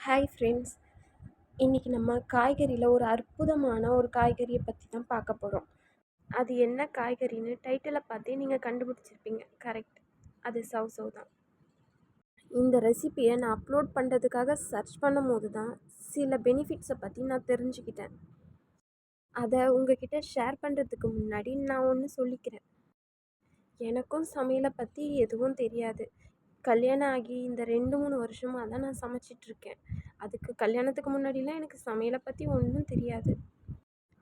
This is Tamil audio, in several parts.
Hi friends. இன்றைக்கி நம்ம காய்கறியில் ஒரு அற்புதமான ஒரு காய்கறியை பற்றி தான் பார்க்க போகிறோம். அது என்ன காய்கறின்னு டைட்டிலை பார்த்தே நீங்கள் கண்டுபிடிச்சிருப்பீங்க. கரெக்ட், அது சௌசௌ தான். இந்த ரெசிப்பியை நான் அப்லோட் பண்ணுறதுக்காக சர்ச் பண்ணும் போது தான் சில பெனிஃபிட்ஸை பற்றி நான் தெரிஞ்சுக்கிட்டேன். அதை உங்ககிட்ட ஷேர் பண்ணுறதுக்கு முன்னாடி நான் ஒன்று சொல்லிக்கிறேன். எனக்கும் சமையலை பற்றி எதுவும் தெரியாது. கல்யாணம் ஆகி இந்த 2-3 வருஷமாக தான் நான் சமைச்சிட்ருக்கேன். அதுக்கு கல்யாணத்துக்கு முன்னாடிலாம் எனக்கு சமையலை பற்றி ஒன்றும் தெரியாது.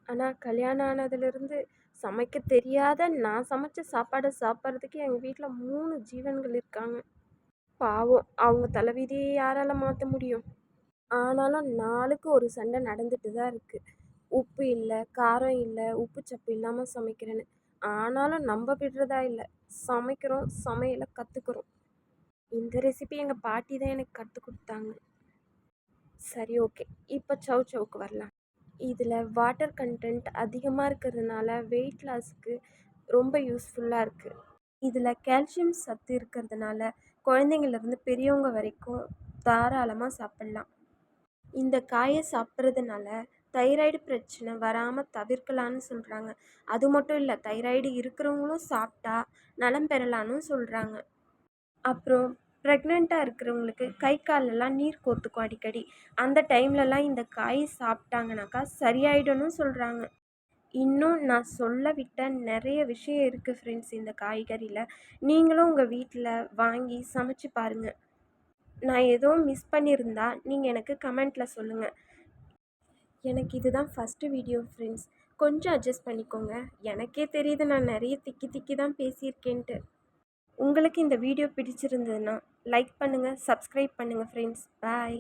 ஆனால் கல்யாணம் ஆனதுலேருந்து சமைக்க தெரியாத நான் சமைச்ச சாப்பாடை சாப்பிட்றதுக்கு எங்கள் வீட்டில் 3 ஜீவன்கள் இருக்காங்க. பாவம், அவங்க தலைவிதியை யாரால் மாற்ற முடியும்? ஆனாலும் நாளுக்கு ஒரு சண்டை நடந்துட்டு தான் இருக்குது. உப்பு இல்லை, காரம் இல்லை, உப்பு சப்பு இல்லாமல் சமைக்கிறேன்னு. ஆனாலும் நம்ம விடுறதா இல்லை, சமைக்கிறோம், சமையலை கற்றுக்குறோம். இந்த ரெசிபி எங்கள் பாட்டி தான் எனக்கு கற்றுக் கொடுத்தாங்க. சரி, ஓகே, இப்போ சௌசௌக்கு வரலாம். இதில் வாட்டர் கண்டென்ட் அதிகமாக இருக்கிறதுனால வெயிட் லாஸுக்கு ரொம்ப யூஸ்ஃபுல்லாக இருக்குது. இதில் கால்சியம் சத்து இருக்கிறதுனால குழந்தைங்கள்லேருந்து பெரியவங்க வரைக்கும் தாராளமாக சாப்பிட்லாம். இந்த காயை சாப்பிட்றதுனால தைராய்டு பிரச்சனை வராமல் தவிர்க்கலான்னு சொல்கிறாங்க. அது மட்டும் இல்லை, தைராய்டு இருக்கிறவங்களும் சாப்பிட்டா நலம் பெறலான்னு சொல்கிறாங்க. அப்புறம் ப்ரெக்னெண்ட்டாக இருக்கிறவங்களுக்கு கை காலெல்லாம் நீர் கோர்த்துக்கும் அடிக்கடி. அந்த டைம்லலாம் இந்த காய் சாப்பிட்டாங்கனாக்கா சரியாயிடும்னு சொல்கிறாங்க. இன்னும் நான் சொல்ல விட்ட நிறைய விஷயம் இருக்குது ஃப்ரெண்ட்ஸ் இந்த காய்கறியில். நீங்களும் உங்கள் வீட்டில் வாங்கி சமைச்சு பாருங்கள். நான் எதுவும் மிஸ் பண்ணியிருந்தா நீங்கள் எனக்கு கமெண்ட்டில் சொல்லுங்கள். எனக்கு இதுதான் ஃபஸ்ட்டு வீடியோ ஃப்ரெண்ட்ஸ், கொஞ்சம் அட்ஜஸ்ட் பண்ணிக்கோங்க. எனக்கே தெரியுது நான் நிறைய திக்கி திக்கி தான் பேசியிருக்கேன்ட்டு. உங்களுக்கு இந்த வீடியோ பிடிச்சிருந்ததுன்னா லைக் பண்ணுங்கள், சப்ஸ்கிரைப் பண்ணுங்கள் ஃப்ரெண்ட்ஸ். பாய்.